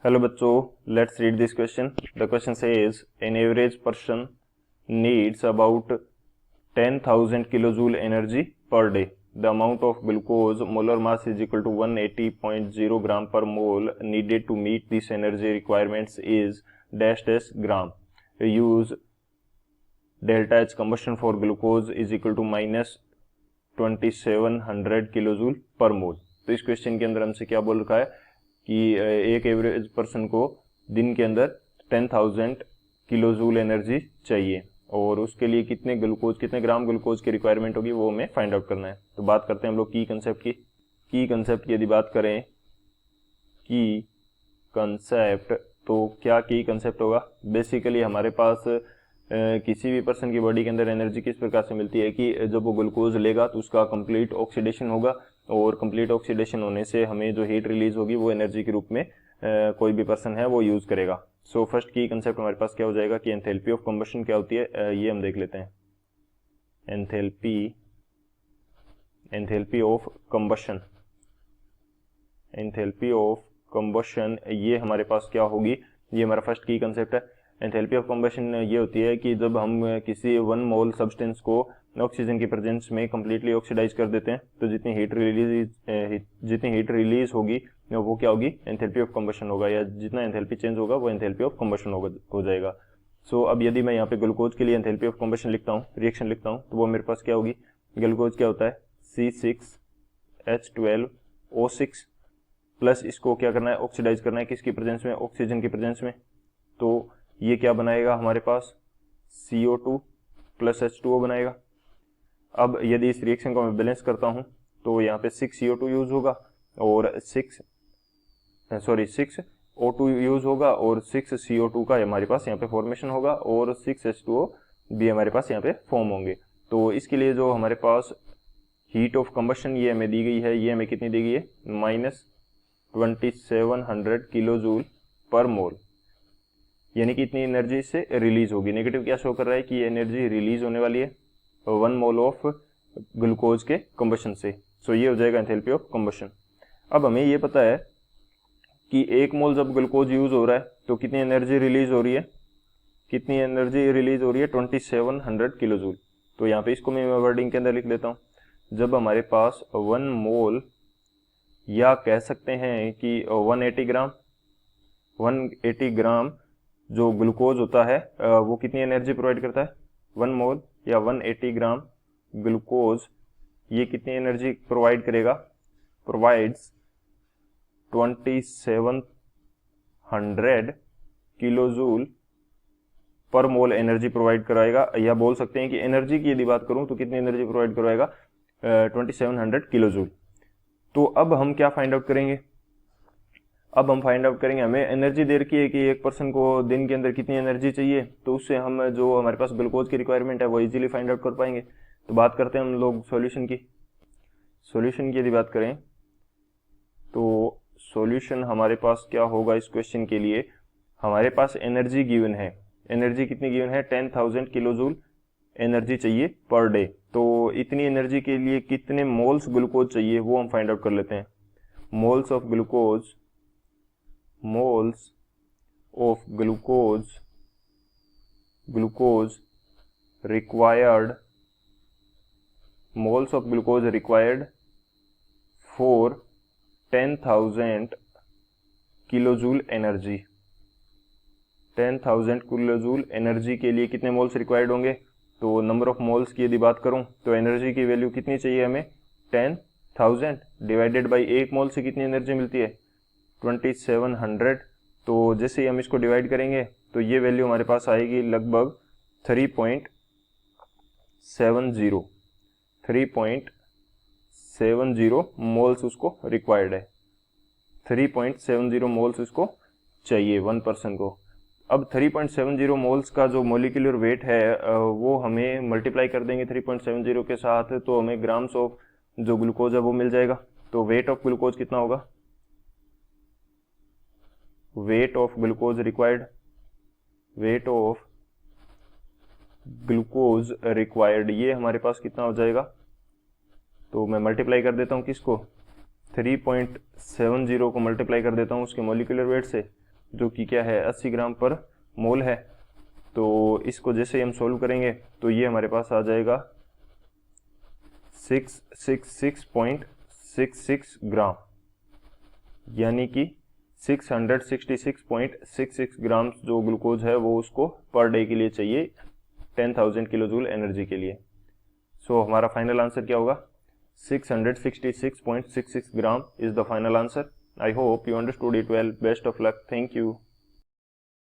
Hello बच्चों, let's read this question. The question says an average person needs about 10,000 kilojule energy per day. The amount of glucose molar mass is equal to 180.0 gram per mole needed to meet this energy requirements is dash dash gram. Use delta H combustion for glucose is equal to minus 2700 kilojoule per mole. तो इस question के अंदर हमसे क्या बोल रखा है कि एक एवरेज पर्सन को दिन के अंदर 10,000 किलोजूल एनर्जी चाहिए और उसके लिए कितने ग्राम ग्लूकोज की रिक्वायरमेंट होगी वो हमें फाइंड आउट करना है. तो बात करते हैं हम लोग की कंसेप्ट की यदि बात करें की कंसेप्ट, तो क्या की कंसेप्ट होगा. बेसिकली हमारे पास किसी भी पर्सन की बॉडी के अंदर एनर्जी किस प्रकार से मिलती है कि जब वो ग्लूकोज लेगा तो उसका कंप्लीट ऑक्सीडेशन होगा और कंप्लीट ऑक्सीडेशन होने से हमें जो हीट रिलीज होगी वो एनर्जी के रूप में कोई भी पर्सन है वो यूज करेगा. सो फर्स्ट की कंसेप्ट हमारे पास क्या हो जाएगा कि एंथैल्पी ऑफ कंबशन क्या होती है, ये हम देख लेते हैं. एंथैल्पी ऑफ कंबशन ये हमारे पास क्या होगी, ये हमारा फर्स्ट की कंसेप्ट है. एंथैल्पी ऑफ कंबशन ये होती है कि जब हम किसी 1 मोल सब्सटेंस को ऑक्सीजन की प्रेजेंस में कंप्लीटली ऑक्सीडाइज कर देते हैं तो जितनी हीट रिलीज होगी वो क्या होगी, एंथैल्पी ऑफ कंबशन होगा, या जितना एंथैल्पी चेंज होगा वो एंथैल्पी ऑफ कंबशन हो जाएगा. सो अब यदि मैं यहाँ पे ग्लूकोज के लिए एंथैल्पी ऑफ कंबशन लिखता हूँ, रिएक्शन लिखता हूँ, तो वो मेरे पास क्या होगी, ग्लूकोज क्या होता है C6H12O6 प्लस इसको क्या करना है, ऑक्सीडाइज करना है किसकी प्रेजेंस में, ऑक्सीजन की प्रेजेंस में. तो ये क्या बनाएगा हमारे पास CO2 प्लस H2O बनाएगा. अब यदि इस रिएक्शन को मैं बैलेंस करता हूं तो यहाँ पे 6CO2 यूज होगा और 6O2 यूज होगा और 6CO2 का हमारे पास यहाँ पे फॉर्मेशन होगा और 6H2O भी हमारे पास यहाँ पे फॉर्म होंगे. तो इसके लिए जो हमारे पास हीट ऑफ कंबशन ये हमें दी गई है, ये हमें कितनी दी गई है, माइनस 2700 किलोजूल पर मोल, यानी कि इतनी एनर्जी से रिलीज होगी. नेगेटिव क्या शो कर रहा है कि ये एनर्जी रिलीज होने वाली है 1 मोल ऑफ ग्लूकोज के कंबशन से. सो ये हो जाएगा एंथैल्पी ऑफ कंबशन. अब हमें ये पता है कि 1 मोल जब ग्लूकोज यूज हो रहा है तो कितनी एनर्जी रिलीज हो रही है, 2700 किलोजूल. तो यहाँ पे इसको मैं वर्डिंग के अंदर लिख लेता हूँ. जब हमारे पास 1 मोल या कह सकते हैं कि 180 ग्राम जो ग्लूकोज होता है वो कितनी एनर्जी प्रोवाइड करता है, 1 मोल या 180 ग्राम ग्लूकोज ये कितनी एनर्जी प्रोवाइड करेगा, प्रोवाइड्स 2700 किलोजूल पर मोल एनर्जी प्रोवाइड कराएगा. या बोल सकते हैं कि एनर्जी की यदि बात करूं तो कितनी एनर्जी प्रोवाइड करवाएगा, 2700 किलोजूल. तो अब हम क्या फाइंड आउट करेंगे, हमें एनर्जी दे रखी है कि एक पर्सन को दिन के अंदर कितनी एनर्जी चाहिए, तो उससे हम जो हमारे पास ग्लूकोज की रिक्वायरमेंट है वो इजीली फाइंड आउट कर पाएंगे. तो बात करते हैं हम लोग सॉल्यूशन की यदि बात करें तो सॉल्यूशन हमारे पास क्या होगा इस क्वेश्चन के लिए. हमारे पास एनर्जी गिवन है, एनर्जी कितनी गिवन है, 10,000 किलोजूल एनर्जी चाहिए पर डे. तो इतनी एनर्जी के लिए कितने मोल्स ग्लूकोज चाहिए वो हम फाइंड आउट कर लेते हैं. Moles of glucose required for 10,000 kilojoule energy. 10,000 kilojoule energy के लिए कितने मोल्स रिक्वायर्ड होंगे, तो नंबर ऑफ मोल्स की यदि बात करूं तो एनर्जी की वैल्यू कितनी चाहिए हमें, 10,000 डिवाइडेड बाई 1 मोल से कितनी एनर्जी मिलती है, 2700. तो जैसे ही हम इसको डिवाइड करेंगे तो ये वैल्यू हमारे पास आएगी लगभग 3.70 मोल्स उसको रिक्वायर्ड है, 3.70 मोल्स उसको चाहिए 1 पर्सन को. अब 3.70 मोल्स का जो मोलिकुलर वेट है वो हमें मल्टीप्लाई कर देंगे 3.70 के साथ, तो हमें ग्राम्स ऑफ जो ग्लूकोज है वो मिल जाएगा. तो वेट ऑफ ग्लूकोज कितना होगा, वेट ऑफ ग्लूकोज रिक्वायर्ड ये हमारे पास कितना हो जाएगा, तो मैं मल्टीप्लाई कर देता हूँ किसको, 3.70 को मल्टीप्लाई कर देता हूँ उसके मोलिकुलर वेट से, जो कि क्या है 80 ग्राम पर मोल है। तो इसको जैसे हम सोल्व करेंगे तो ये हमारे पास आ जाएगा 666.66 ग्राम, यानी कि 666.66 ग्राम जो ग्लूकोज है वो उसको पर डे के लिए चाहिए 10,000 किलो जूल एनर्जी के लिए। सो हमारा फाइनल आंसर क्या होगा? 666.66 gram is the final answer. I hope you understood it well. Best of luck. Thank you.